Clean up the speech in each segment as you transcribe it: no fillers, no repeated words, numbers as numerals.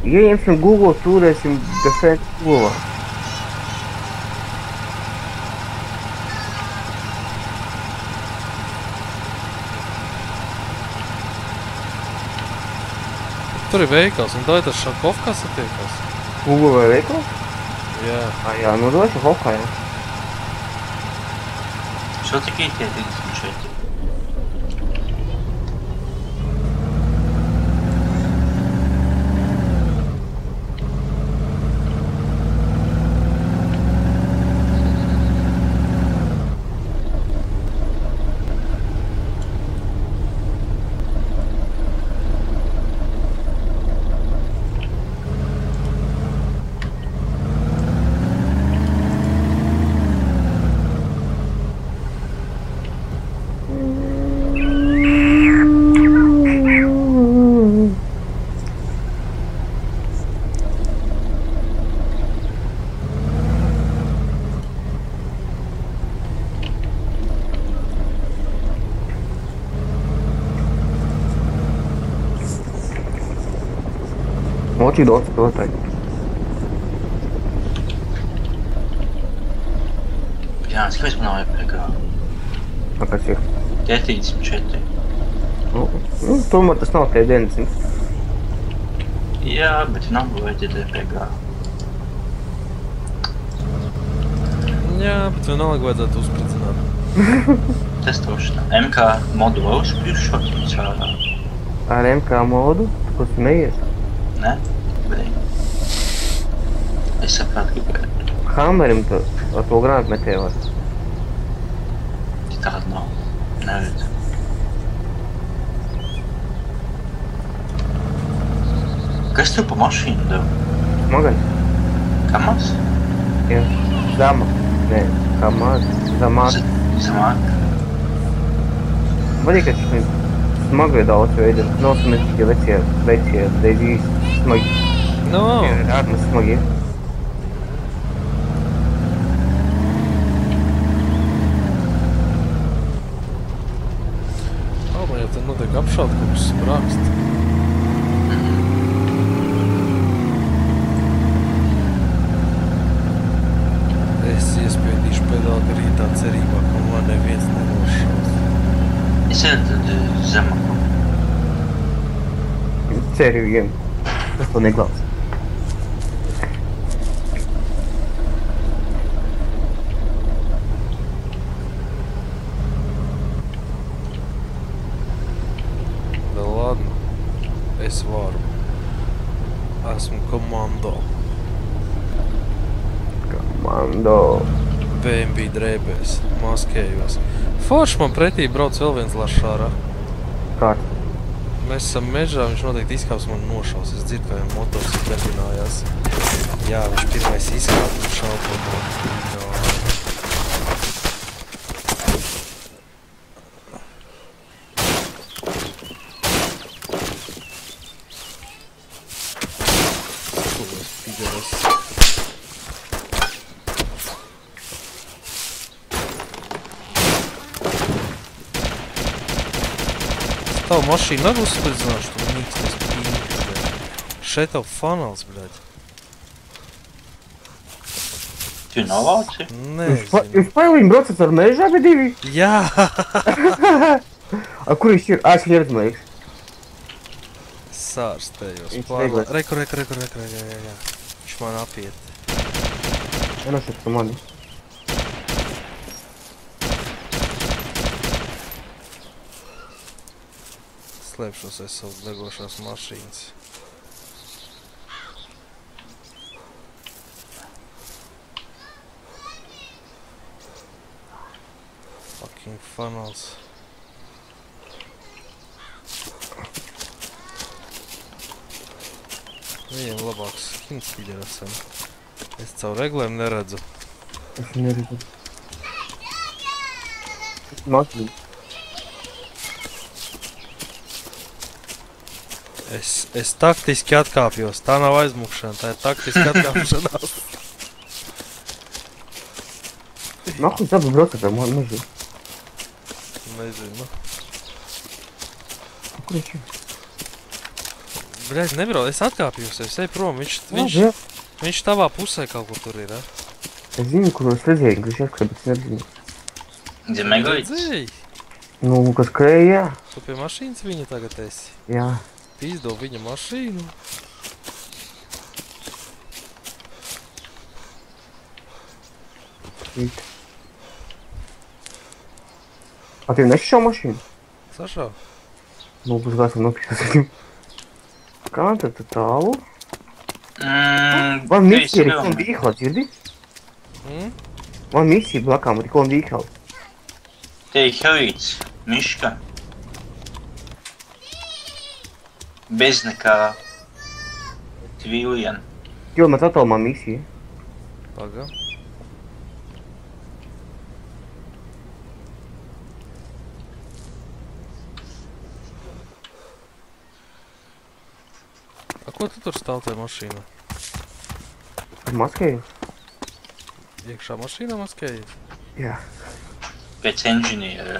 Ieņemsim Google, stūrēsim defekt Google. Tur ir veikals, un tā ir tas Šakovka satiekās. Google vai veikals? Jā. Jā, nu došu Hokā, jā. Що таке tie 34? Moči dots to tagad. Jā, skaties man nav EPG. Kas ir? Tie 34. Tomēr tas nav tie 90. Jā, bet nav vajadzēt EPG. Jā, bet vienalga vajadzētu uzspridzināt. Testošanā. MK modu vēl uzspījušot viņus ārā. Ar MK modu? Tu ko smejies? Ne? Blīn. Es saprātu gribētu. Hammerim ar to grāmatmetēju var. Tāda nav. Neredzu. Kas tev pa mašīnu dev? Smagais? Kamas? Jā. Zama. Nē, kamaz. Zamāk. Zamāk. Patīk, ka šis smagie daudz veidā. Nav smagi vecie daidīs smagi. No. Rādmas smagi. Man jau te notiek apšaut kaut kas sprākst. Es iespiedīšu pedāli rītā cerībā, ka man neviens nenošaus. Es eju tad zemāku. Ceru vien. Es to neklausu. Da ladno. Es varu. Esmu komando. Komando. BMW drēbēs. Maskējos. Forši man pretī brauc vēl viens lašārā. Kāds? Mēs esam mežā, viņš noteikti izkāps man nošaus. Es dzirdu, ka viņam motors darbinājās. Jā, viņš pirmais izkāp un šaupo no. Skulies, pideres. Tavu mašīnu nav uzspridzināšu, tu mīksties pīņķis, bļaļ. Šeit tavu fanals, bļaļ. Tu novāci? Nezinu. Jūs pailiņi braucat ar mežā, bet divi? Jā! A, kur viņš ir? Es viņu redzu, man liekas. Sārstējos. Viņš Plānā. veiglais. Reku, jā. Viņš man apiet. Nenošķiet par mani. Slēpšos aiz savas degošās mašīnas. Fucking funnels. Viņiem labāks skins piļar esam. Es caur reglēm neredzu. Es viņu neredzu. Mašīna. Es taktiski atkāpjos. Tā nav aizmukšana, tā ir taktiski atkāpšanās. Nahuj, zabi braucat ar mani mežu. Nezinu. Kur viņš ir? Bļaļ, nebrauc, es atkāpjos, es eju prom, viņš tavā pusē kaut kur tur ir, ja? Es zinu, kur es redzēju, ka viņš ieskatās, bet es nezinu. Где Megaits? Redzēji? Nu, kas skrēja, jā. Tu pie mašīnas viņa tagad esi. Jā. Pīzdo viņa mašīnu. Rīt. A, tev nešķau mašīnu? Sašā? Nu, būs kāds man nopīsās viņu. Kā tad tālu? Man misija ir Rikon Vīhla, dzirdi? Man misija blakām Rikon Vīhla. Te ir Heroīts, Miška. Bez nekā. Tvīlien. Kilometru attālumā misija. Pagā. A ko tu tur stāv tajā mašīnā? Maskēju? Iekšā mašīnā maskēji? Jā. Pēc engineera.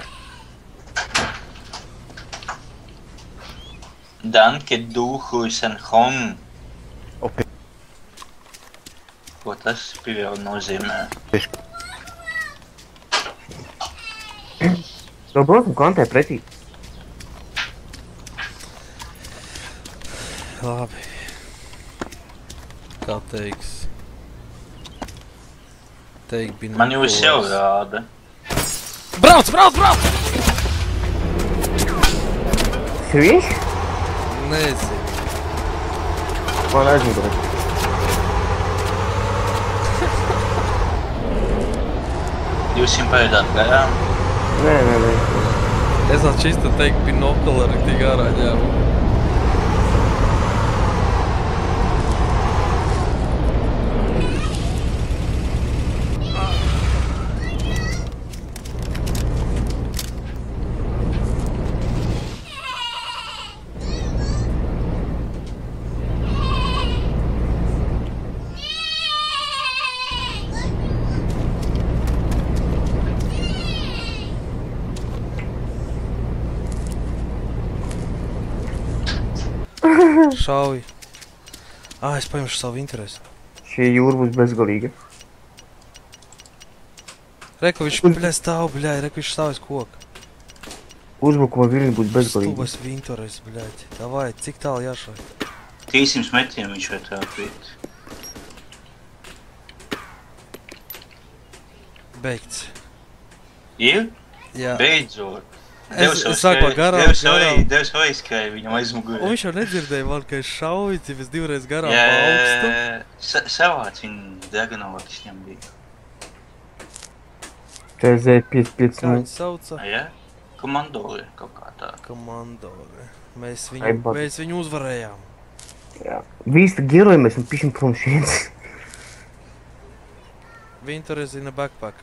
Danke, du Huisenhong. Okay. Ko tas vēl nozīmē? Tev braucam kantē pretī. Labi. Kā teiks? Teik bija Man jūs jau rāda. Brauc, brauc, brauc! Tas ir viņš? Nezinu. Man aizmigurēt. Jūs viņam paēdāt garām? Nē. Es vēl čista teikt binokli arī tik ārā ņēmu. Šauj. Es paņemšu savu interesi. Šī jūra būs bezgalīga. Reku, viņš stāv, bļaļ, reku, viņš stāv aiz koka. Uzbrukuma viļņi būs bezgalīgi. Stūbas interesi, bļaļ. Davai, cik tālu jāšauj? 300 metriem viņš var trāpīt. Beigts. Ir? Jā. Beidzot. Es sāku garām. Devs vai izskrēja viņam aizmugurē. Un viņš jau nedzirdēja man, ka es šauju, cik es divreiz garām pa augstu. Savāds viņa Dragonovakis viņam bija. TZ55. Kā viņi sauca? Jā? Komandori kaut kā tā. Komandori. Mēs Ai, viņu uzvarējām. Jā. Visi geroji mēs un pišam prom šeit. Winter in a backpack.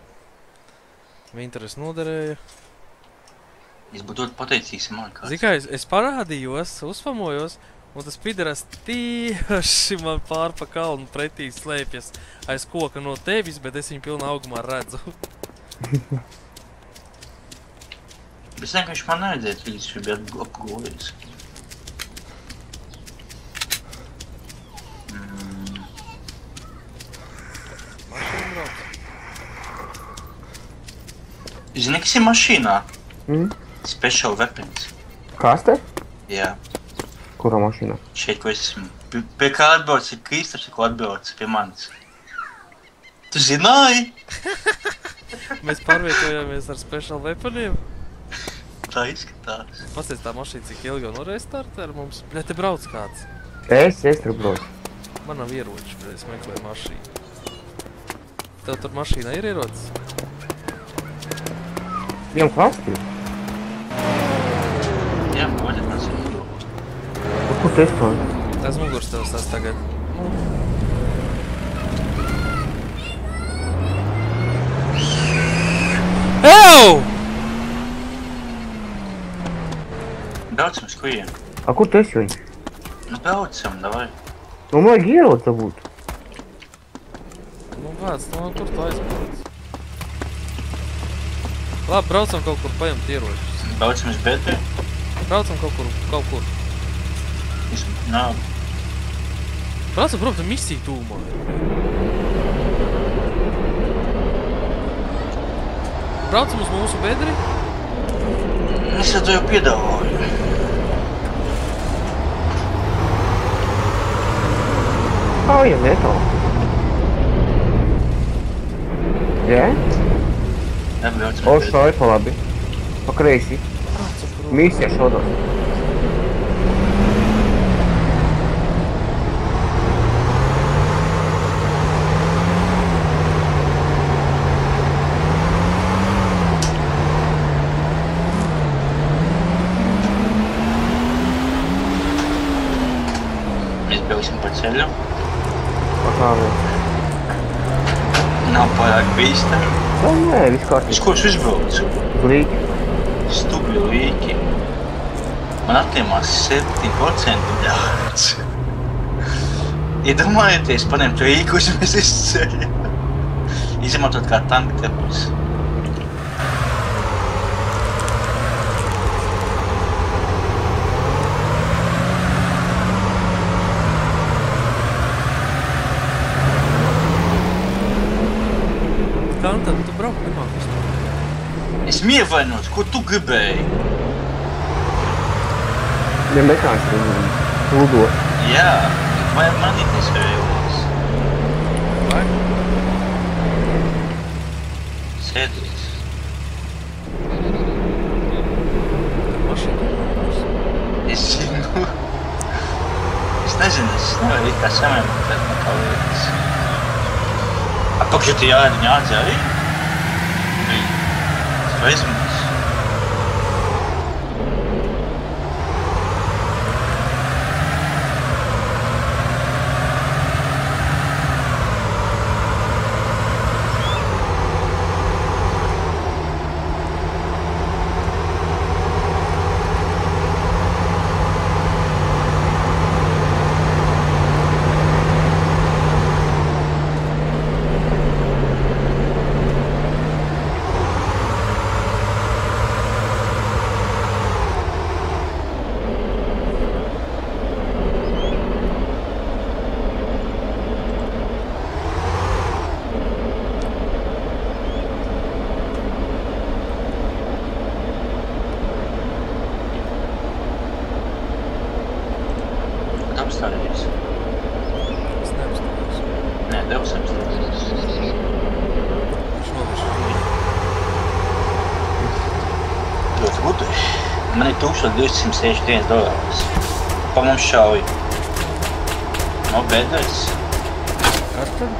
Winter noderēja. Es būtu ļoti pateicīgs, man kāds. Zini kā, es parādījos, uzfamojos, un tas pideras tieši man pār pa kalnu pretī slēpjas aiz koka no tevis, bet es viņu pilnā augumā redzu. Es nezinu, ka viņš man neredzēja, līdz viņš bija apgūlies. Zini, kas ir mašīnā? Special weapons. Kas te? Jā. Kurā mašīnā? Šeit, ko es esmu. Pie kā atbrauc ir Kristaps, ko atbrauc pie manis. Tu zināji? Mēs pārvietojāmies ar special weaponiem. Tā izskatās. Pasties tā mašīna, cik ilgi jau noreistart ar mums. Bļa, te brauc kāds. Es tur braucu. Man nav ieroči, bļa, es meklēju mašīnu. Tev tur mašīnā ir ierocis? Viņam klāstī? Jā, poļet man sūtu. Kur tu esi to? Tas mugurs tevs tas tagad. Ew! Braucam uz kurien? Kur tu esi viņu? Nu, braucam, davai. Nu, man vajag ieroci tā būt. Nu, kāds, nu, kur tu aizbrauc? Labi, braucam kaut kur paņemt ieročus. Braucam uz Betri. Braucam kaut kur. Nav. Braucam, protams, misija tūmā. Braucam uz mūsu bedri. Es to jau piedāvāju. Ejam, Neto. Jā? Nebraucam. O, šādi pa labi. Pa kreisi. Braucam, protams. Misija šodien. Mēs brauksim pa ceļu. Pa kāvēs. Nav pārāk bīstami. Nē, viss Uz kārtīgi. ko es izbraucu? Glīgi. Stupļu līki. Man attiemās 7% bļāts. Iedomājieties, paņemt rīku uz mēs izceļu. Izmantot kā tanka tepus. Kā nu tad tu brauc nemāk uz to? Es mievainot, ko tu gribēji? Ja mekāns lūdo. Jā, vajag manīties vējos. Vai? Sēdies. Mašīna. Es zinu. Es nezinu, es nevaru it kā samēmotēt no kā lietas. Apakšā tie jāēdiņ ādzē arī? Es to aizmirsu. Apstājies. Es neapstājos. Nē, devs apstājies. Viņš novirš. Ļoti gudri. Man ir $1261. Pa mums šauj. No bedres. Kas tad?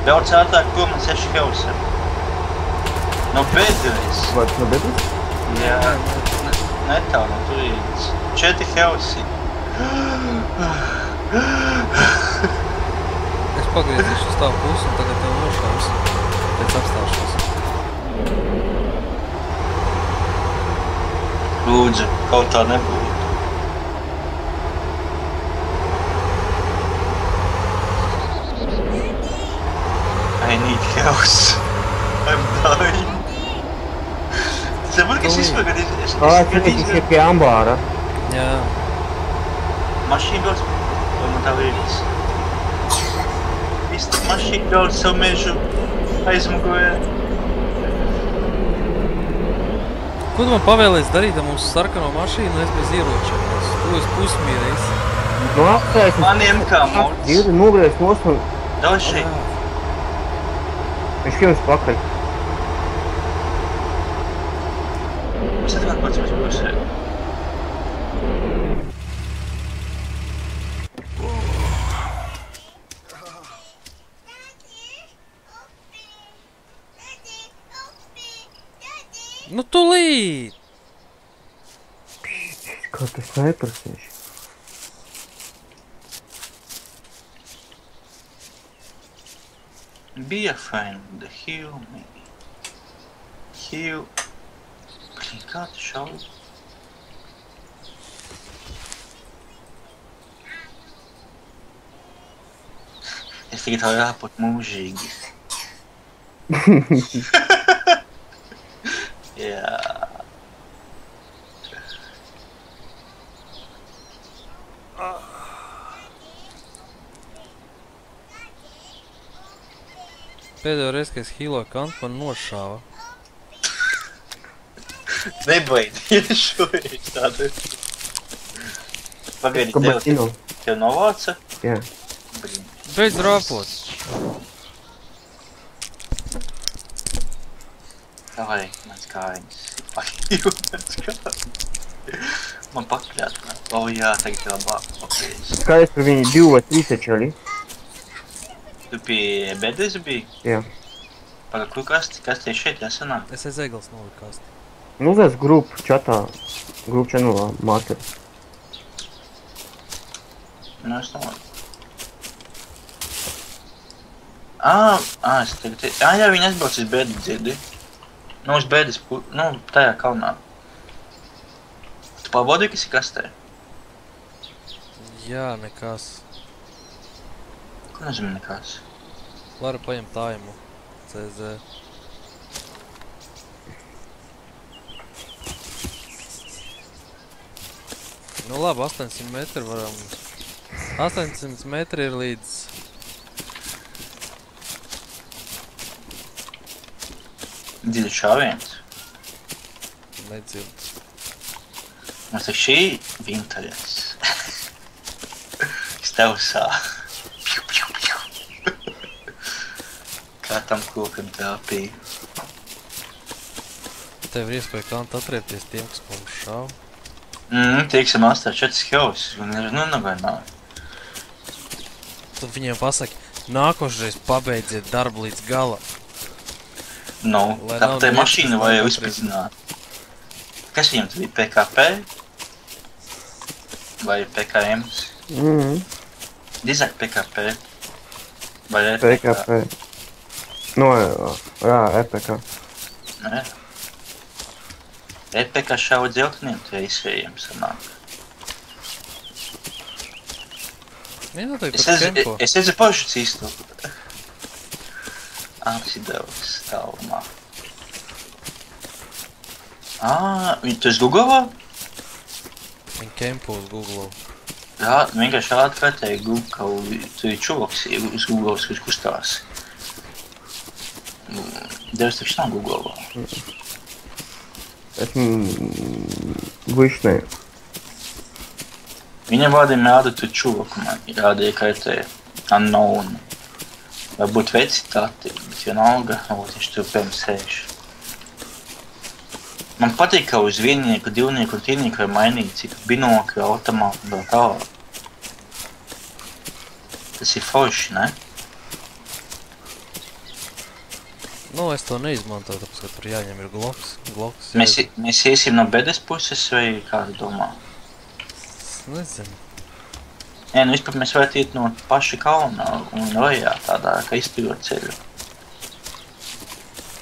Brauc ātrāk prom man 6 heusi. No bedres. Vai tu no bedres? Jā, netālu no turienes. 4 heusi. Es pagriezīšu uz tavu pusi un tagad tev nošaus. Pēc apstāšanās. Lūdzu, kaut tā nebūtu. I need house. I'm dying. Saprot, ka es vispār gadījos. Tas ir pie ambāra. Jā. Mašīna brauc, vai man tā liekas? Viss tā mašīna brauc savu mežu aizmugurē. Ko tu man pavēlies darīt ar mūsu sarkano mašīnu, es bez ieročiem? Tu esi pusmīrējis. Nu, apstājas. Maniem kā mods. Ir nogriezts nos un Daudz šeit. viņš jums pakaļ. Es atvāk pats mēs pusē. Nu tūlīt! Kā tas neprasīšu? Be a friend, the hill, maybe. Hill. Blin, kā tu šauj? Es tagad tā jāpat mūžīgi. Jā. Pēdējo reizi, kad es hīloju kantu, man nošāva. Nebaidi, šoreiz tādu. Pagaidi, tev novāca? Jā. Beidz rāpot. Vai, mans kājiņas. Man pakļāt. Jā, tagad tev labāk. Skaidrs, ka viņi 2 vai 3 taču arī. Tu pie bedes biji? Jā. Paga, kur kas tie šeit jāsanāk? Es aiz eglis nolikāst. Nu, uzliec grupu čatā. Grupu čanulā, markeru. Nu, es domāju. Es tagad... Jā, viņi aizbrauc uz bedi dzirdi. Nu, uz bedes, nu, tajā kalnā. Tu pārbaudīji, kas ir kastē? Jā, nekas. Ko nozīmē nekas? Varu paņemt taimu. CZ. Nu labi, 800 metri varam... 800 metri ir līdz... Dziļi šāviens. Nedzird. Mums ir šī vintaļas. Stevsā. Kā tam kokam tāpīja. Tev ir iespēja kantu atriepties tiem, kas mums šāv. Tieksim 8-4 hills, un ir nav. Tad viņiem pasaki, nākošreiz pabeidziet darbu līdz galam. Nu, Lai tā nav tai nekas, mašīna kas vai jau nav izpildzināt? Kas viņam tu bija? PKP? Vai PKMs? Dizāk PKP? Vai EPK? PKP. Nu, jā, EPK. Nē. EPK šauj dzelteniem reisējiem sanāk. Nenoteikti par kempo. Es redzu pašu cīstu. Apsidevs tālumā. Tu esi Googlevā? Viņi kempo uz Google. Jā, vienkārši atkārtēji Google, ka tu ir čuvaks uz Google, kurš kustās. Devs taču nav Googlevā. Esmu Gvišnē. Viņam vārdiem rāda tu čuvaku, man rādīja kaitēja unknown. Varbūt veci tati, bet vienalga, viņš tur pēm sēž. Man patīk, ka uz viennieku, divnieku un trīnieku var mainīt citu binokļu, automātu un vēl tālāk. Tas ir forši, ne? Nu, es to neizmantoju, tāpēc, ka tur jāņem ir gloks. Mēs iesim no bedes puses vai kādu domā? Es nezinu. Nē, nu vispār mēs varētu iet no paša kalna un vajā tādā, kā izturot ceļu.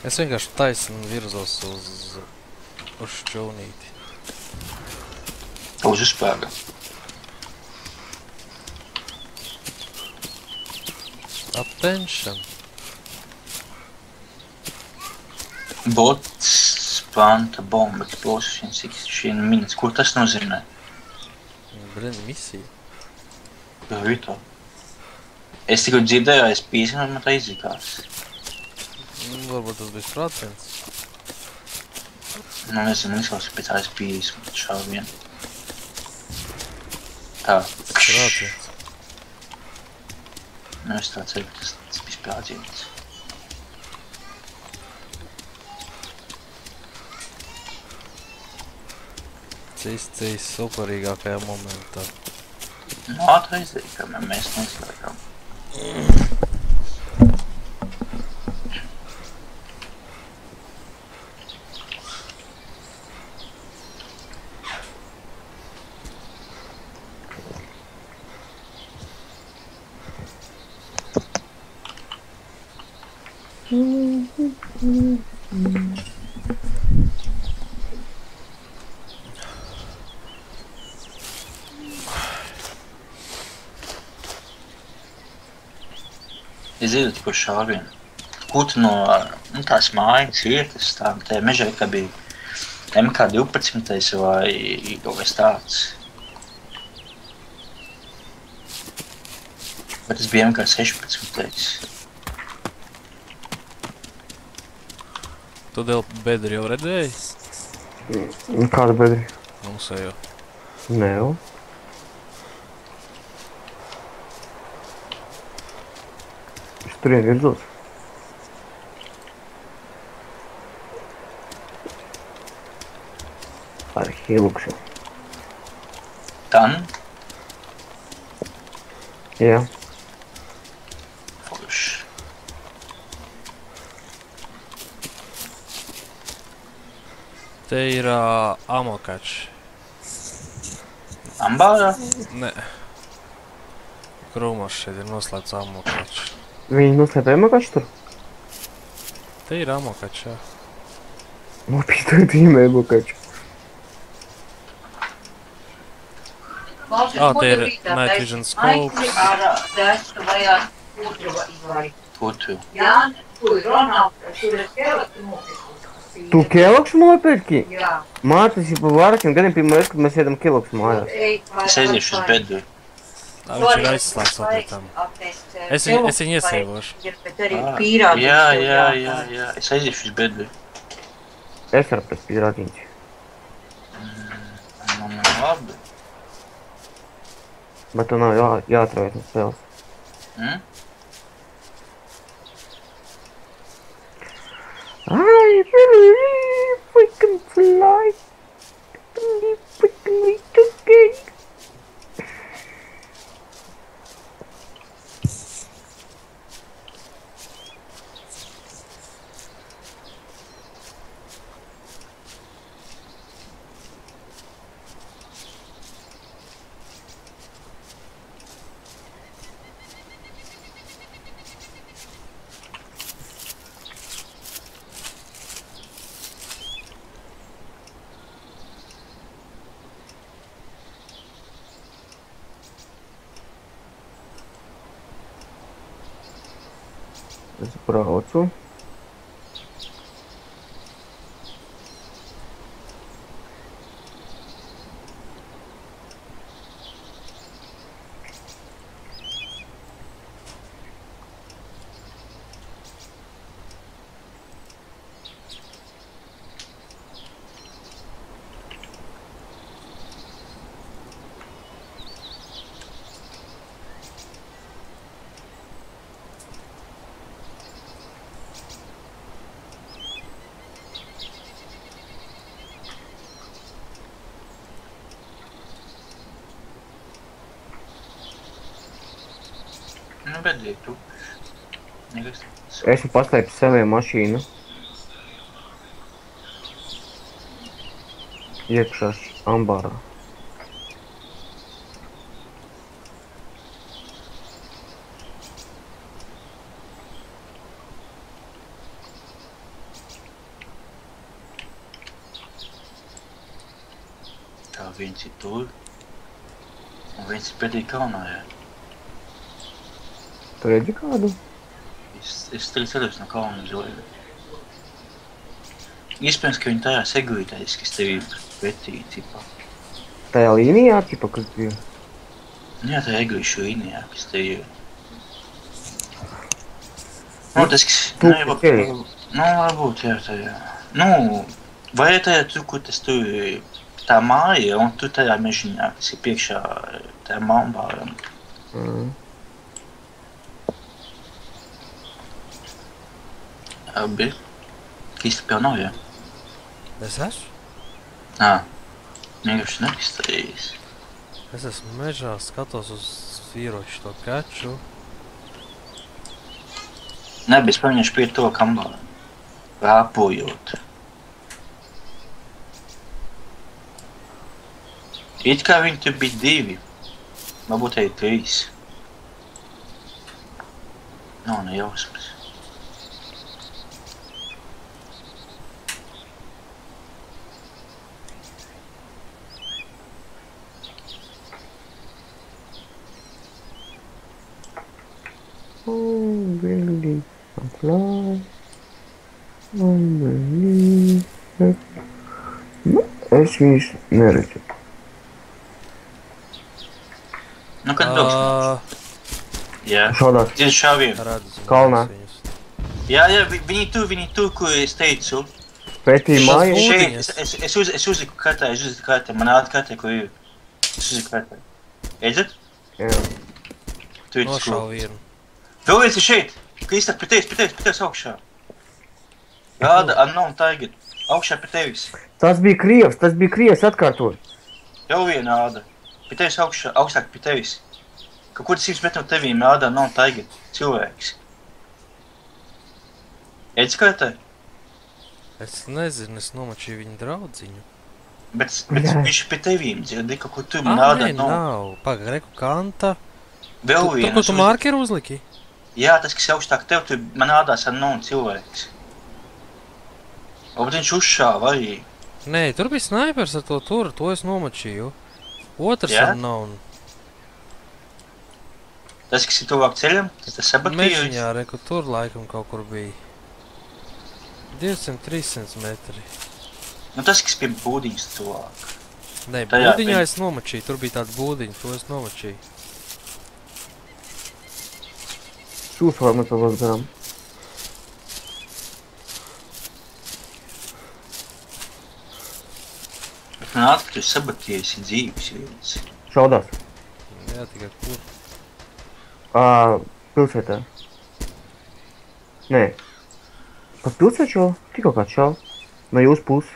Es vienkārši taisni virzos uz šķūnīti. Uz uzspēga. Attention. Bots planta bomba explosion 16 minutes. Ko tas nozīmē? Blin, misija. Jā, vītā. Es tikko dzirdēju, es pīzinu, man tā izlikās. Varbūt tas bija sprādziens. Nu, nezinu, izklausās pēc AS50 šāvien. Tā. Sprādziens. Nu, es tā ceru, ka tas bija sprādziens. Cīs superīgākajā momentā. Nu, ātraizdēji, kamēr mēs neizslēgām. Es zinu tikko šāvienu. Kur tu no tās mājas vietas, tajā mežā, kā bija MK12 vai kaut kas tāds. Bet tas bija MK16. Tu dēļ bedri jau redzēji? Kāda bedri? Mums jau. Nē, jau. Es turien virzos. Ar Hilukšu. Tan? Jā. Forši. Te ir amokači. Ambārā? Nē. Krūmos šeit ir noslēdz amokači. Viņi noslēp ēmakaču tur? Te ir amokači, jā. Nopītēt ēmakaču. Te ir Night Vision Scopes. Putru. Tu Keloksu nopirki? Jā. Mārtis jau pa vairākiem gadiem pirmā reize, kad mēs ēdam Keloksu mājās. Es aiziešu uz bedru. Viņš ir aizslēgts aplietām. Es viņu iesēvošu. Jā. Es aiziešu uz bedru. Es varu pēc pīrātiņš. Labi. Bet tu nav jāatraujas no spēles. I believe we can fly. We can reach again. Es braucu. Nu, bedrī tu. Esmu paslēpis saviem mašīnu. Iekšā ambārā. Tā viens ir tur. Un viens ir bedrī kalnā, jā. Tu redzi kādu? Es ceļos no kalna uz leju. Iespējams, ka viņi tajā segurītājs, kas tev ir pretī, cipā. Tajā līnijā, tipa, kas bija? Jā, tajā egoišu līnijā, kas tev ir. Nu, tas, kas... Tu, okay. Nu, varbūt, jā, tajā. Nu, vai tajā tur, kur tas tur ir tā māja, un tur tajā mežiņā, kas ir priekšā tajā mambāram. Abi. Kristapēl nav, jā? Es esmu? Vienkārši nekristējis. Es esmu mežā, skatos uz vīrošu to kaču. Nebija, es paņemšu pie to kambāru. Rāpojot. It kā viņi tur bija 2. Varbūt arī 3. Nav ne jausmas. Really apply. Es viņus neredzu. Nu, kad braukšu? Jā. Šādās. Ir šāviem. Redzu Kalnā. viņus. Jā, viņi tur, kur es teicu. Pretī māja. būdiņas. Es uzliku kartē, man āda kartē, kur ir. Es uzliku kartē. Edzat? Jā. Tu ir Nošāvu vienu. Vēl viens ir šeit. Kristap, pie tevis augšā. Rāda, unknown target. Augšā pie tevis. Tas bija Krievs atkārtot. Jau viena āda. Pie tevis augšā, augstāk pie tevis. Kaut kur 100 metru no tevīm ādā unknown target. Cilvēks. Edz kartē? Es nezinu, es nomačīju viņu draudziņu. Bet Jā. viņš pie tevīm dzirdi, kaut kur tu man ādā Nē, nav. Paga, reku kanta. Vēl Tu, viena. ko tu markeru uzliki? Jā, tas, kas ir augstāk tev, tu man ādās unknown cilvēks. Varbūt viņš uzšāva arī. Nē, tur bija snaipers ar to es nomačīju. Otrs Jā? unknown. Tas, kas ir tuvāk ceļam, tas sabatīja. Mežiņā, reku, tur laikam kaut kur bija. 200-300 metri. Nu tas, kas pie būdiņas tuvāk. Nē, Tajā būdiņā bija. es nomačīju, tur bija tāds būdiņš, to es nomačīju. Šūsvārma to vēl garām. Bet man ātri, ka tu sabatījies ir dzīves viens. Šaudās. Jā, tikai kur. Pilsētā. Nē. Pa pilsētu šau? Tikko kāds šau. No jūsu puses.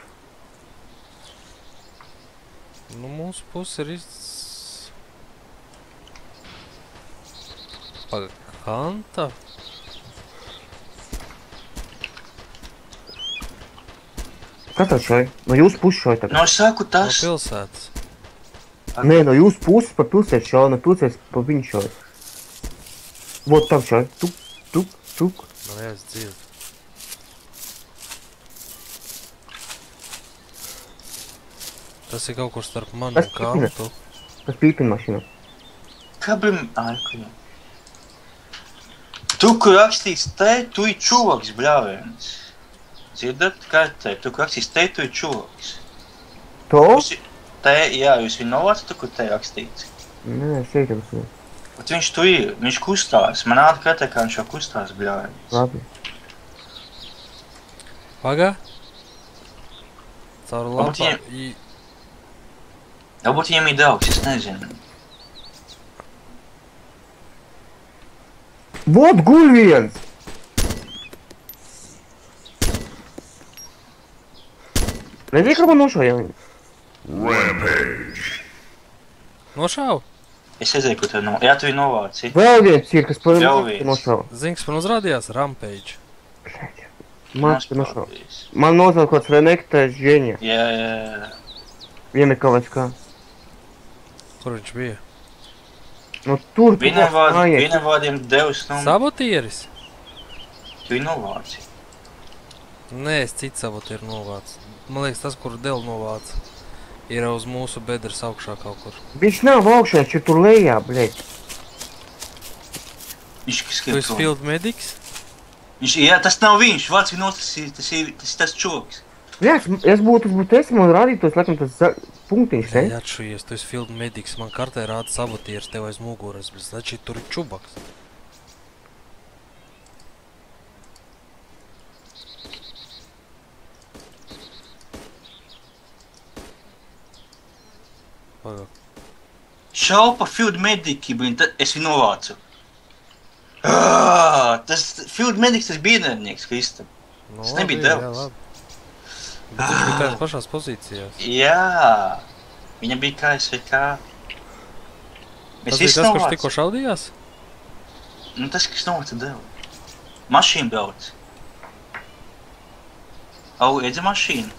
Nu, mūsu puse ir Paga, kanta? Kas tā šai? No jūsu puses šau tagad. Nu, es saku No tas. pilsētas. Nē, no jūsu puses pa pilsētu šau, no pilsētas pa viņu šau. Vot tam šai. Tuk. Man jās dzird. Tas ir kaut kur starp manu Tas un kantu. Tas pīpina mašīnā. Kā bija? Ai, tu, kur rakstīts te, tu ir čuvaks, bļāviens. Dzirdat, kā te? Tu, kur rakstīts te, tu ir čuvaks. To? Te, jā, jūs viņu novācat, tu, kur te rakstīts. Nē, šeit jau esmu. Bet viņš tu ir, viņš kustās. Man āda kartē, kā viņš jau kustās, bļāviens. Labi. Paga? Caur Varbūt lapā. Varbūt viņiem ir draugs, es nezinu. Vot guļ viens! Nezinu, kā man nošauja viņu. Nošāvu? Es redzēju, ko tev jā, tu viņu novāci. Vēl viens ir, kas par Vēl viens. nošauja. Zinks man uzrādījās Rampage. Man nošauja. Man nošauja kaut kāds Renekta Ženja. Jā. Viena kaut kā. Kur viņš bija? Nu tur Vienam vārdiem devs no... Sabotieris? Tu viņu novāci. Nē, es citu sabotieru novācu. Man liekas, tas, kur Dell novāca, ir uz mūsu bedres augšā kaut kur. Viņš nav augšā, viņš ir tur lejā, bļeķi. Viņš kas Tu esi field medics? Jā, tas nav viņš, vārds viņu tas ir tas čoks. Jā, es būtu man rādītos, laikam tas punktiņš, ne? Jā, atšujies, tu esi field medics, man kartē rāda sabotieris tev aiz muguras, bet значит tur ir čubaks. Pagā. Šau pa field mediki, blin, es viņu novācu. Tas field medics, tas biedrnieks, Krista. Nu, Tas nebija labi, jā, devs. labi. Bet viņš bija tās pašās pozīcijās. Jā, viņa bija KSVK. Tas bija tas, kurš tikko šaudījās? Nu, tas, kas novāca devu. Mašīna brauc. Au, edzi mašīnu.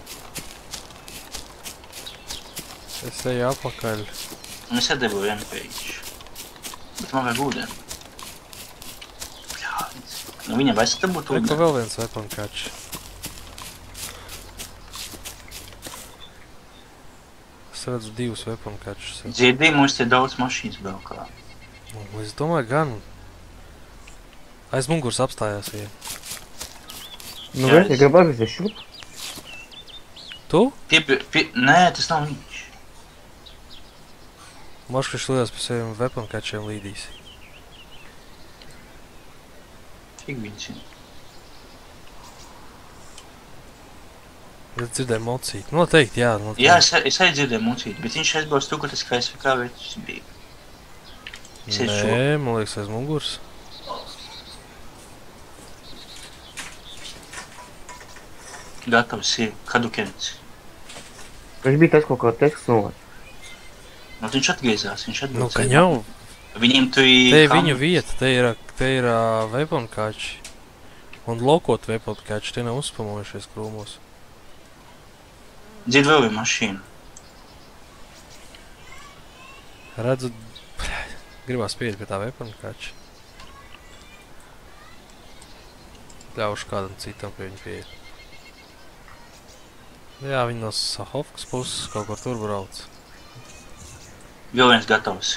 Es eju apakaļ. Un es atdevu rampage. Bet man vajag ūdeni. Bļāds. Nu, viņam vajag dabūt Reku ūdeni. vēl viens weapon catch. Es redzu divus weapon catchus. Dzirdī, mums te daudz mašīnas braukā. Es domāju, gan. Aiz muguras apstājās viena. Nu, Jā, es gribu atgriezties šurp. Tu? Nē, tas nav viņš. Maška viņš lidās pie saviem weapon catchiem līdīs. Cik viņš ir? Es dzirdēju mocīt. Noteikti, jā. Noteikti. Jā, es arī dzirdēju mucīt, bet viņš aizbrauc tur, kur tas KSVK veids bija. Es iet šo. Nē, man liekas, aiz muguras. Gatavs ir Kadukens. Viņš bija tas kaut kā teksts novāc. Nu, viņš atgriezās, Nu, ka jau. Viņiem tu ir... Te ir viņu vieta, te ir veponkači. Un lokot veponkači, tie nav uzspamojušies krūmos. Dzird vēl ir mašīna. Redzu, gribās pieiet pie tā veponkači. Ļaušu kādam citam pie viņu pieiet. Jā, viņi no Sahovkas puses kaut kur tur brauc. Vēl viens gatavs.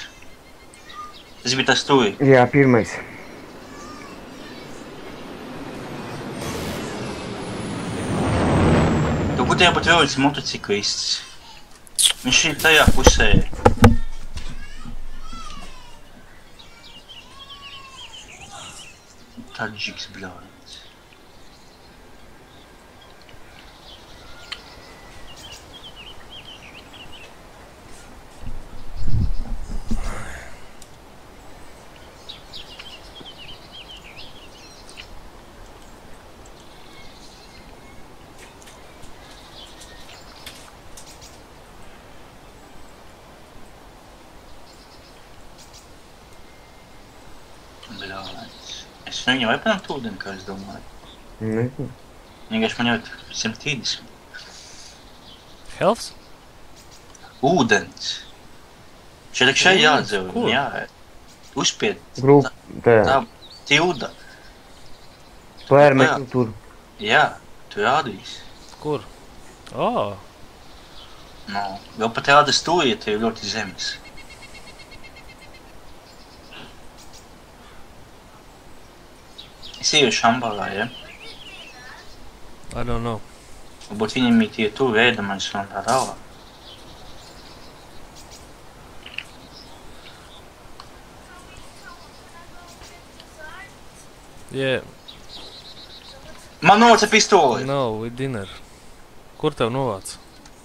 Tas bija tas tuvi. Jā, pirmais. Tu būtu jābūt vēl viens motociklists. Viņš ir tajā pusē. Tadžiks, bļāns. Bļāns. Es viņu vai panākt ūdeni, kā es domāju. Nezinu. Vienkārši man jau 130. Helfs? Ūdens. Šeit šeit jādzev, Kur? jā. Uzspied. Grupa, tajā. Tā, tilda. Pērmekli tur. Jā, tu rādīsi. Kur? Ā, Nu, vēl pat rādas tu, ja te ir ļoti zemes. Es iešu ambalā, ja? I don't know. Varbūt viņam ir tie tu ēdamais un tā tālāk. Yeah, Man noca pistoli! no, with dinner. Kur tev novāc?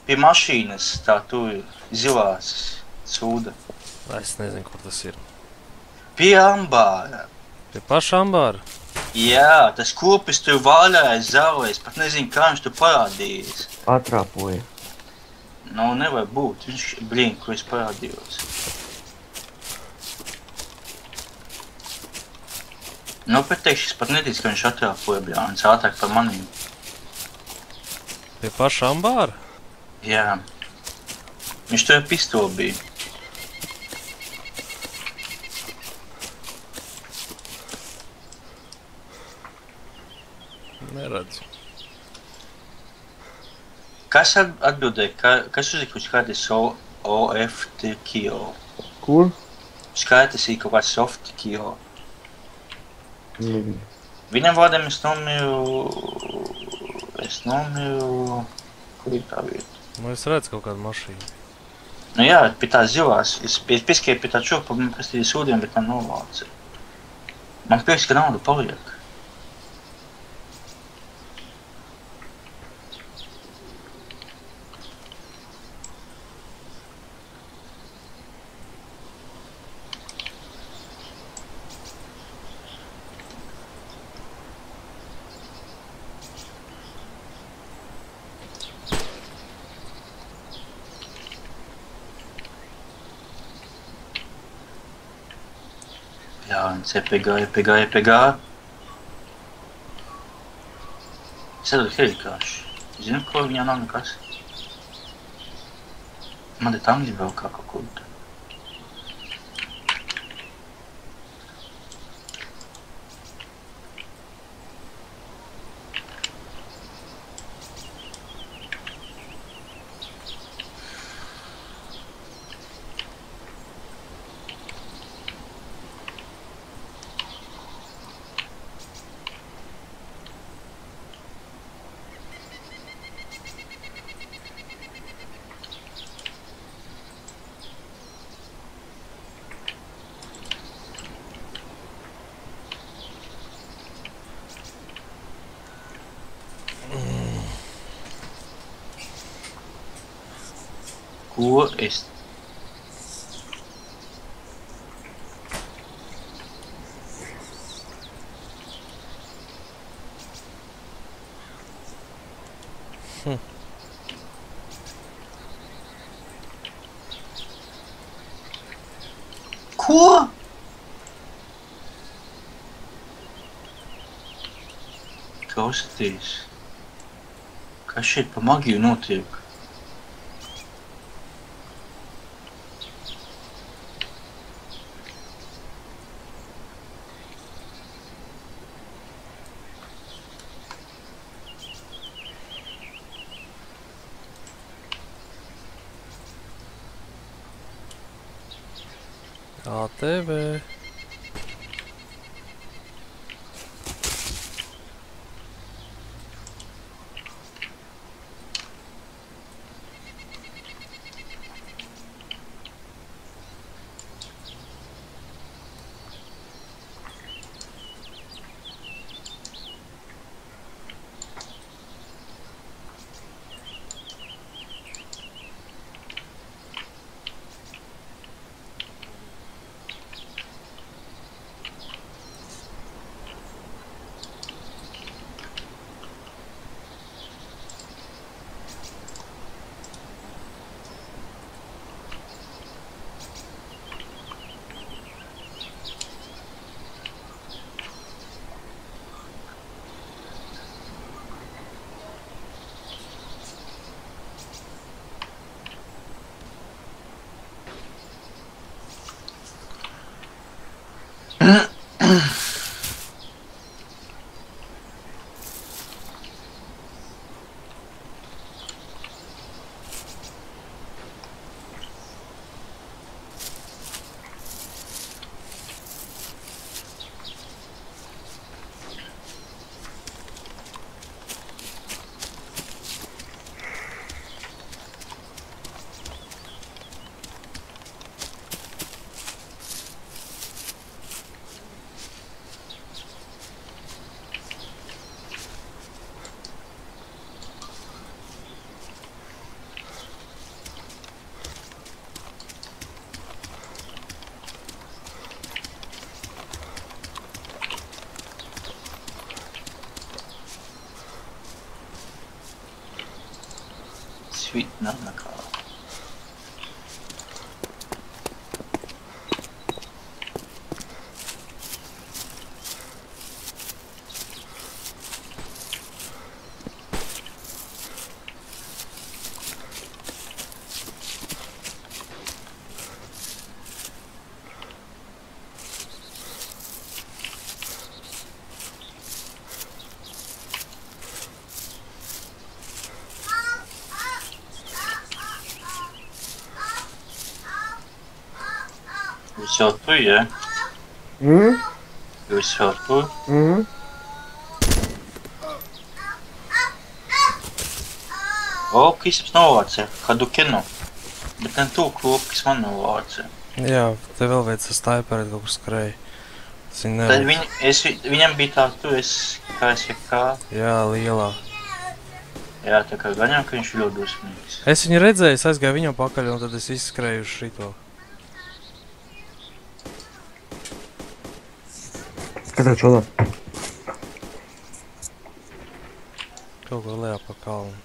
Pie mašīnas tā tu zilās sūda. Es nezinu, kur tas ir. Pie ambāra. Pie paša ambāra? Jā, tas kopis tur vaļājas zālēs, pat nezinu, kā viņš tur parādījies. Atrāpoja. Nu, nevajag būt, viņš blīn, ko es parādījos. Nu, bet teikšu, es pat netic, ka viņš atrāpoja, bļāns, ātrāk par manīm. Pie paša ambāra? Jā. Viņš tur ar pistoli bija. Neredzu. Kas atbildēja, kas uzika uz kādi OFT Kio? Kur? Skaitas ir kaut kāds soft Kio. Nezinu. Viņam vārdiem es nomiru, kur ir tā vieta? Nu, es redzu kaut kādu mašīnu. Nu jā, pie tā zilās, es pieskēju pie tā čopa, man pastīja sūdiem, bet man novāca. Man prieks, ka nauda paliek. Jā, un EPG. Es atdodu helikāšu. Zinu, ko viņā nav nekas. Man ir tangi vēl kā kaut kur. Ko es... Ko? Klausieties. Kas šeit pa magiju notiek? ATV. Sweet Nanaka. Jūs jau tu, ja? Jūs jau tu? O, kas novāca? Kādu kinu? Bet ne tu, kas man novāca. Jā, te vēl veids ar staiperi kaut kur skrēja. Tas viņa Tad nevar. viņam bija tā, tu esi kā? Jā, lielā. Jā, tā kā gaņām, ka viņš ļoti dusmīgs. Es viņu redzēju, es aizgāju viņam pakaļ un tad es izskrēju uz šito. Skatās čolā. Kaut ko lejā pa kalnu.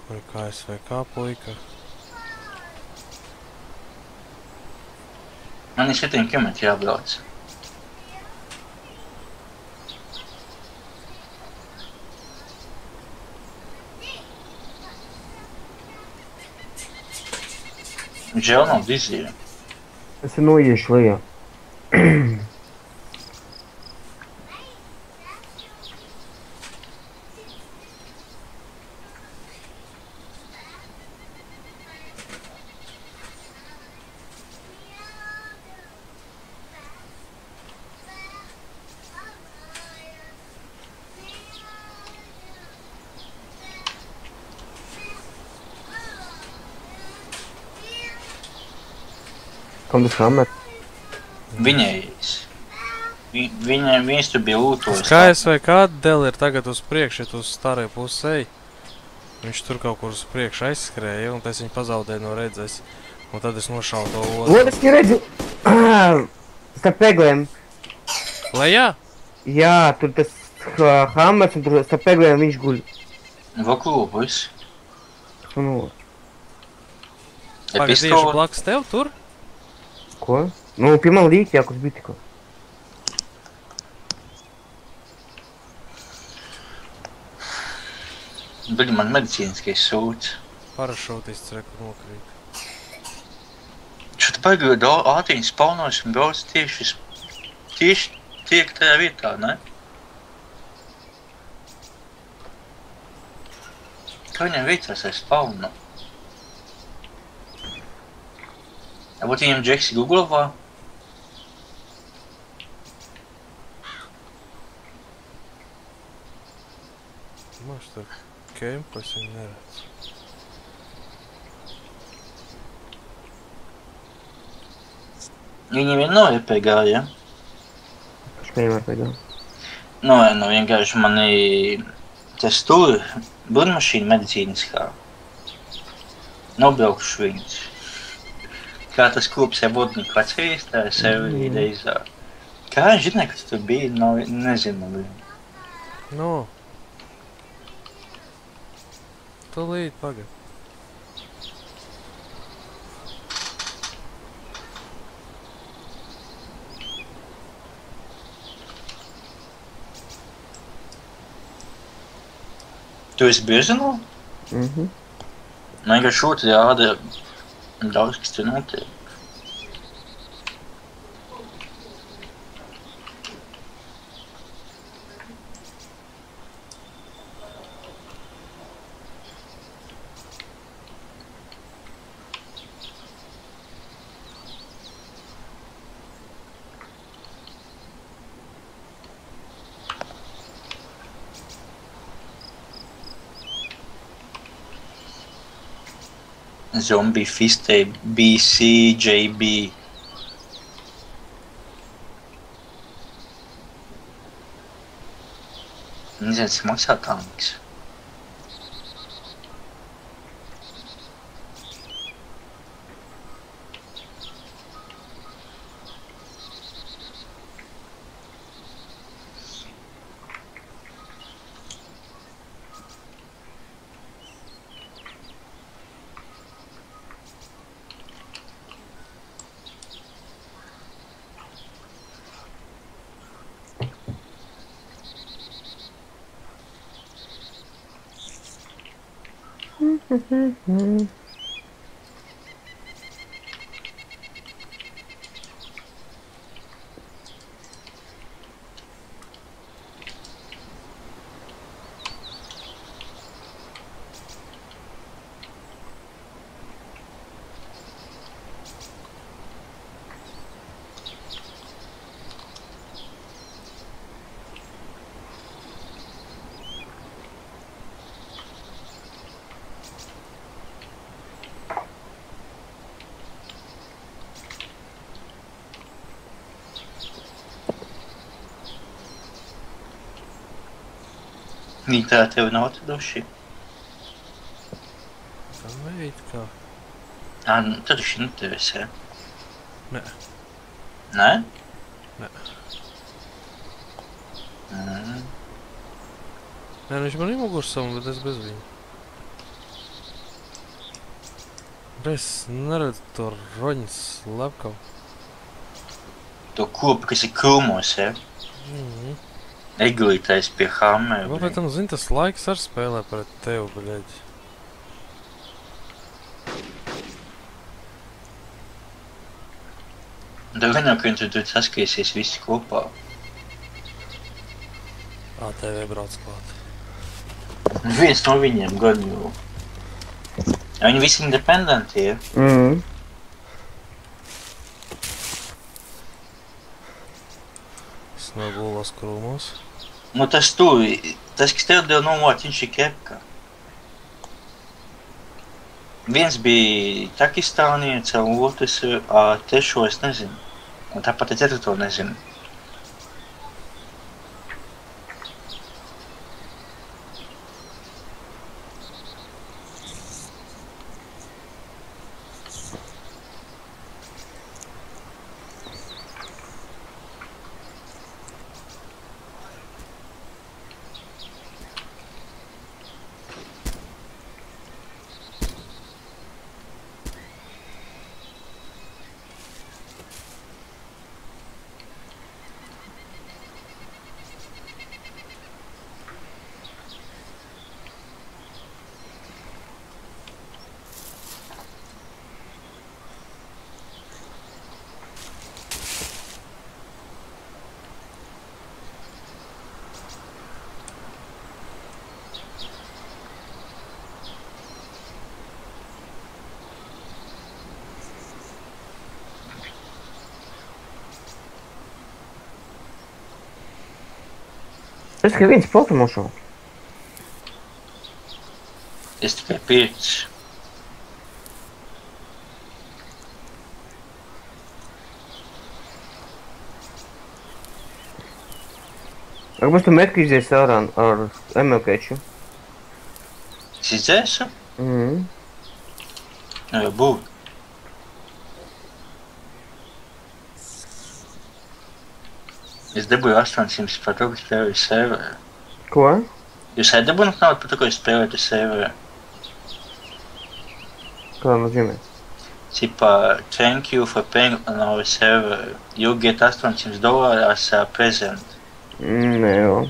Kur ir KSVK puika. Man ir 7 kilometri jābrauc. Žēl nav dizija. Es ir noiešu lejā. Kam tas hammer? Viņais. Viņas tu bija lūtojis. KSVK dēļ ir tagad uz priekšu, ja tu uz starē pusē ej. Viņš tur kaut kur uz priekšu aizskrēja, un es viņu pazaudēju no redzes. Un tad es nošauju to O, otru. es neredzu. Starp eglēm. Lejā? Jā, tur tas hammers un tur starp eglēm viņš guļ. Вокруг būs. Nu, Pagaid, tieši blakus tev tur? ko? Nu, pie man līk, jā, kas bija tikko. Bija man medicīniskais sūds. Parašūtists reku nokrīt. Šo te pagaidu ātiņu spaunojas un brauc tieši tiek tajā vietā, ne? Kā viņam veicās ar spaunu? Varbūt viņam Džeksi Googlovā? Maš tur kempu, es viņu neredzu. Viņi vien nav EPG, ja? Špējumā pēdām. Nu, vienkārši mani tas tur, burmašīna medicīniskā. Nobraukšu viņus. Kā tas kops ar vodniku atcerīs, tā ir sevi ideizā. Kā viņš zināja, kas tur bija, nezinu. Nu. Tūlīt, pagad. Tu esi biežinā? Mhm. Man vienkārši šūti rāda daudz, kas tur notiek. Zombie Fistei BCJB. Nezinu, cik maksā tanks. Viņi tā tevi nav atraduši? Tā veit kā. Tad viņš interesē. Nē. Nē? Nē. Mm. Nē, viņš man ir mugursomu, bet es bez viņa. Es neredzu to roņas lepkavu. To kopu, kas ir krūmos, ja? Eglītais pie hammera. Vēl pēc tam, zini, tas laiks ar spēlē pret tevi, bļaģi. Tev gan jau, ka viņi tur saskaisies visi kopā. ATV brauc klāt. Viens no viņiem gan jau. Viņi visi independenti, ja? Mhm. Es nogulās krūmos. Nu tas tur, tas, kas tev deva nomot, viņš ir kepka. Viens bija Takistānieca, un otrs trešo es nezinu. Un tāpat es ceturto nezinu. Es tikai viens plata nošauts. Es tikai 5. Kāpēc tu metki izies ārā ar MLKču? Es izdzēsu? Mhm. Nu, jau būt. Es dabūju 800 par to, ka spēlēju serverē. Ko? Jūs nedabūnat naudu par to, ka jūs spēlējat serverē? Kā nozīmē? Tipā, thank you for paying on our server. You get $800 as a present. Nē, jau.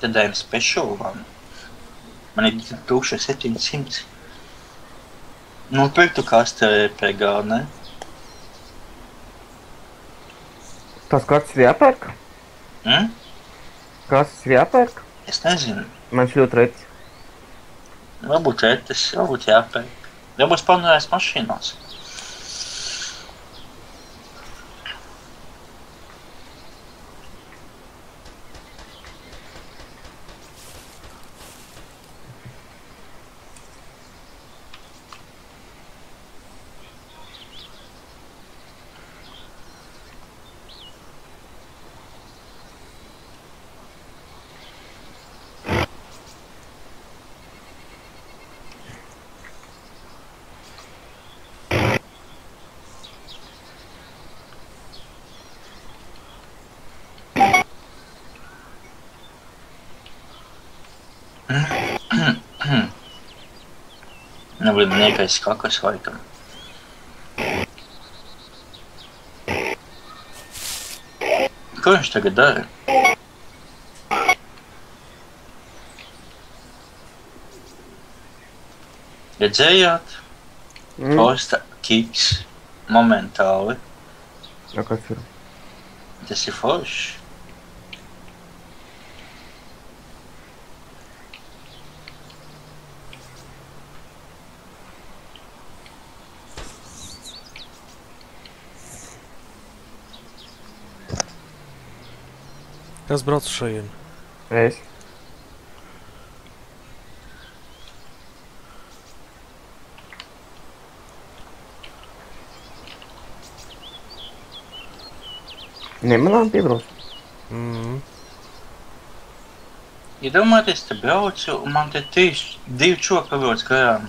Tad I'm special one. Man ir 1700. Nopirktu kastu RPG, ne? Tas kāds ir jāpērk? Kas ir jāpērk? Es nezinu. Man šķiet ļoti reti. Varbūt retas, varbūt jāpērk. Varbūt spawnējas mašīnās. Nebūtu niekais kakas laikam. Ko viņš tagad dara? Redzējāt? Posta kiks momentāli. Jā, kas ir? Tas ir forši. Kas brauc uz šajien? Es. Nemanām piebrauc. Iedomājieties, te braucu, un man te 2 čoki brauc garām.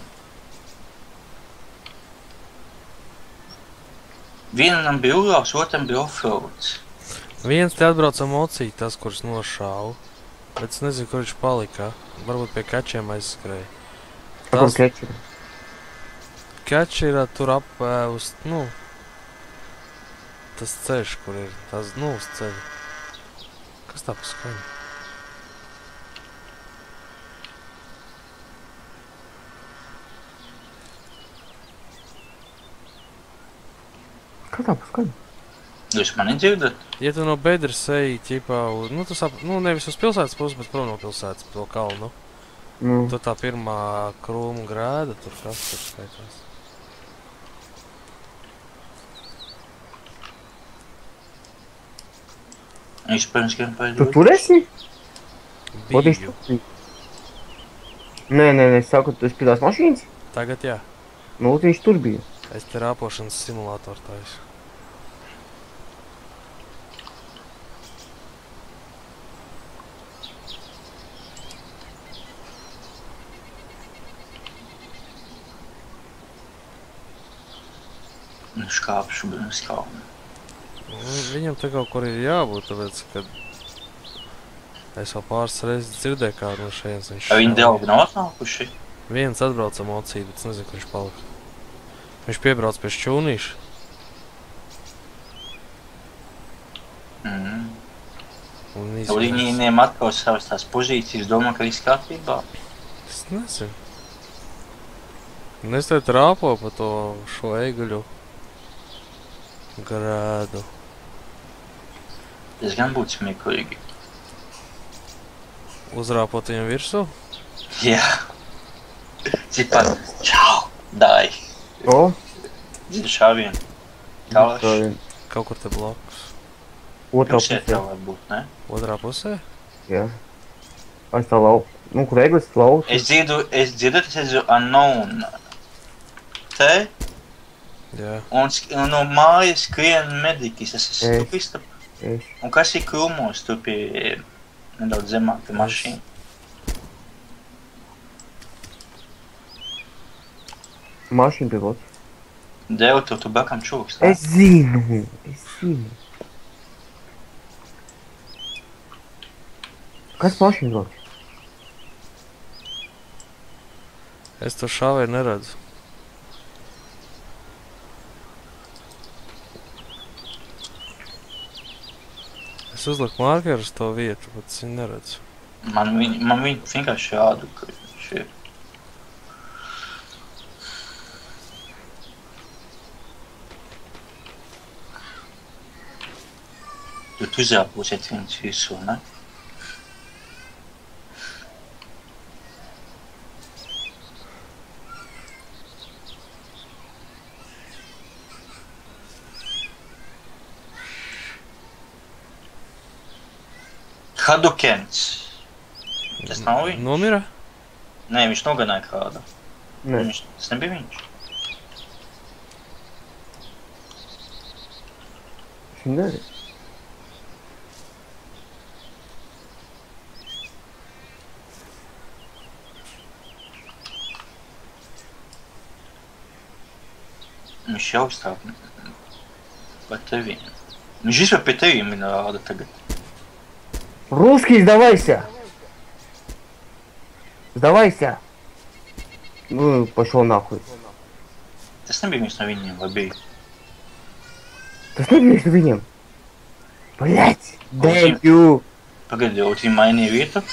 Vienam bija urāls, otram bija offroads. Viens te atbrauca mocīt, tas, kurš nošāva. Bet es nezinu, kur viņš palika. Varbūt pie kačiem aizskrēja. Kur keči ir? Kači ir tur ap uz, tas ceļš, kur ir. Tas, uz ceļa. Kas tā pa skaņu? Kā tā pa skaņu? Jūs mani dzirdat? Ja tu no bedres eji, ķipā, nevis uz pilsētas pusi, bet prom no pilsētas, to kalnu. Tur tā pirmā krūmu grēda, tur kas tur skaitās. Viņš pirms gan Tu paidot. tur esi? Biju. Nē, es saku, tu esi pie tās mašīnas? Tagad jā. Viņš tur bija. Es te rāpošanas simulātoru taisu. Viņš kāpšu pirms kalnu. Viņam te kaut kur ir jābūt, tāpēc, ka es vēl pāris reizes dzirdēju, kā no šajienes viņš Vai viņi delgi nav atnākuši? Viens atbrauca mocīt, bet es nezinu, kur viņš palika. Viņš piebrauc pie šķūnīša. Viņi viņiem atkal savas tās pozīcijas, domā, ka viss kārtībā? Es nezinu. Un es te rāpo pa to šo eiguļu grēdu. Tas gan būtu smieklīgi. Uzrāpot viņam virsū. Jā. Cipa, čau, dai. O, Zini šāvien. Kalaš. Kaut kur te blakus. Otrā Pusē pusē. tev var būt, ne? Otrā pusē? Jā. Aiz tā lauka. Nu, kur eglis lauka. Es dzirdu, tas ir unknown. Te, Jā. un no mājas skrien medikis, tas ir stupista. Es. Un kas ir krūmos, tu pie nedaudz zemāk pie mašīna? Mašīna pilots. Devu tu bakam čūks. Es zinu. Kas mašīna brauc? Es to šāvēju neredzu. Es uzliku markeru uz to vietu, bet es viņu neredzu. Man viņi vienkārši jādu, ka viņš ir. Tu uzjāpūsiet viens visu, ne? Hadukens. Tas nav viņš? Nomira? Nē, viņš noganāja kādu. Nē. Tas nebija viņš. Es viņu neredzu. Viņš jau stāv pa tevīm. Viņš vispār pie tevīm rāda tagad. Русский, сдавайся! Сдавайся! Ну, пошел нахуй. Tas nebija viens no viņiem, vai bija? Tas nebija viens no viņiem. Блять! Damn you! Pagad, jau viņi mainīja vietu.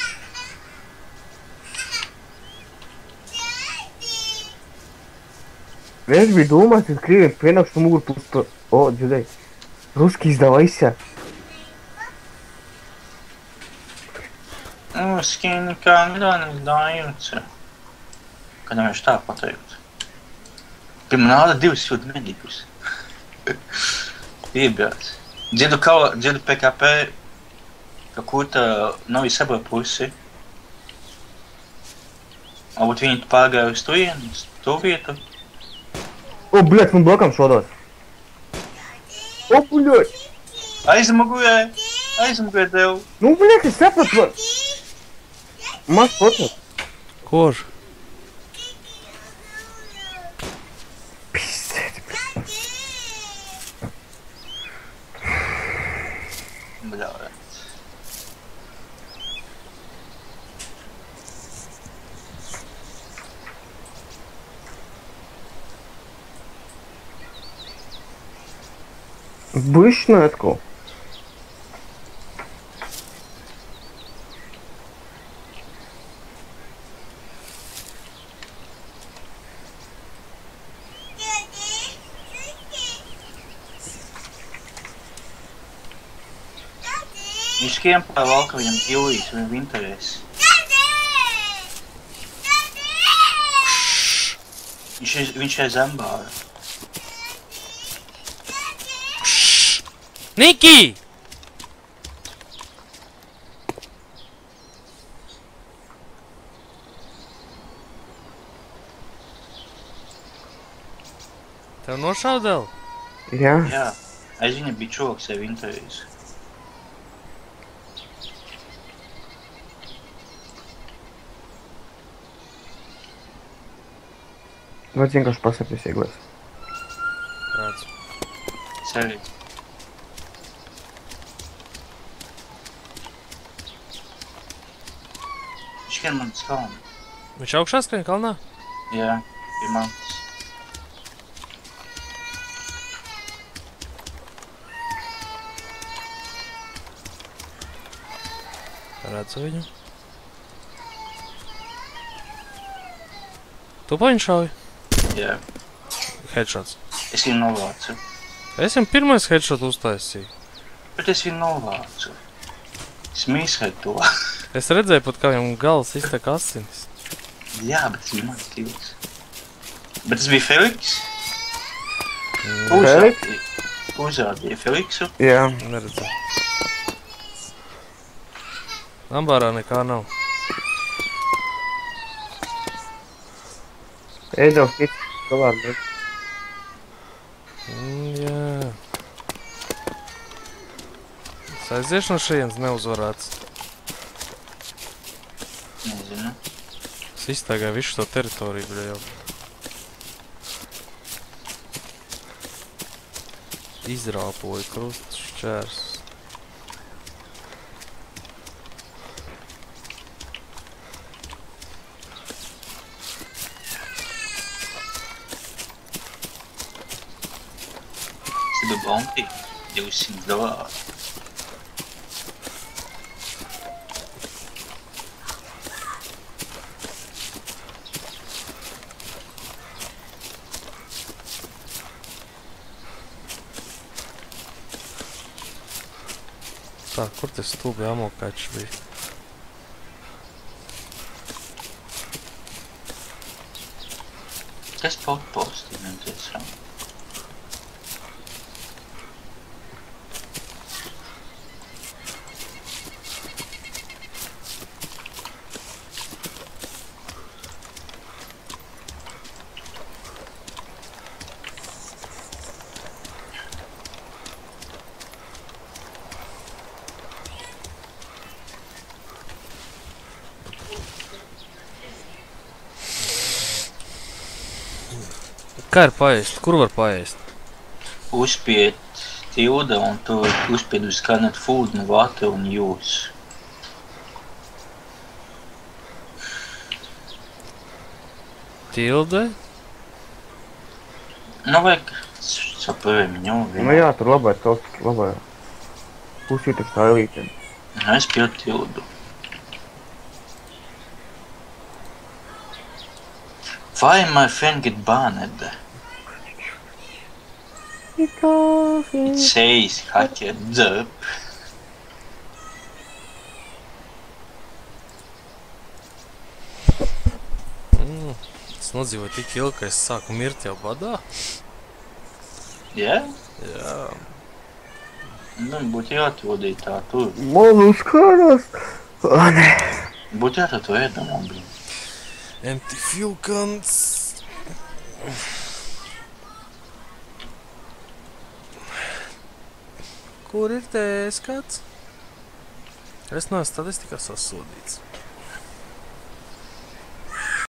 Es biju domājis, ka krieviem pienāks no muguru puses. O, dzirdēji. Русский, сдавайся! Nu, skini kā grāni dājūts. Kad viņš tā pateikt. Pie man nāda divas jūtu medikus. Iebrāts. Dzirdu PKP, ka kurta nav visabā pusi. Varbūt viņi pārgāja uz to vietu. О, блядь, man blakām šodās. O, блядь! Aizmugurē tev. Nu, блядь, es sapratu. Maz procents. Kurš? Pistēt. Bļāvēt. Бышнетку. Viņš skrien pār valka viņam ģilīs, viņam vinterēs. Viņš ir zembāra. Niki! Tev nošaudēl? Jā. Jā, aiz viņa bija čoks, ja vinterēs. Vajag vienkārši pasapties ieglēs. Redzu. Cerīgi. Viņš skrien man uz kalnu. Viņš augšā skrien kalnā? Jā, pie manis. Redzu viņu. Tu pa viņu šauji? Jā, Headshots. es viņu novācu. Es viņam pirmais headshot uztaisīju. Bet es viņu novācu. Es mīshead to. Es redzēju pat, kā viņam gals iztek asinis. Jā, bet tas bija mans kils. Bet tas bija Feliks? Uzrādīja Feliksu. Jā. Neredzēju. Ambārā nekā nav. Ēdot kits galā. Jā. Es aiziešu no šajienas neuzvarēts. Nezinu. Es iztaigāju visu to teritoriju, bļa jau. Izrāpoju krustus šķērs. Tas bija bounty. $200. Tā, kur tas stūbi amokačs bija? Kas postījumiem tiešām? Kā ir paēst? Kur var paēst? Uzspied tilde un tu uzspied uz canned food un water un use. Tilde? Nu vajag saprēmiņu. Nu jā, tur labais kaut tik labā. Pusītas tā elītēm. Es piedu tildu. Why my friend get banned? It says hacker derp. Es nodzīvoju tik ilgi, ka es sāku mirt jau badā. Jā? Jā. Nu, būtu jāatrodīt tā tur. Man uzkārās. Nē. Būtu jāatrod to ēdamā, blin. Empty fuel guns. Kur ir tēs kāds? Es neesmu statistikā sasodīts.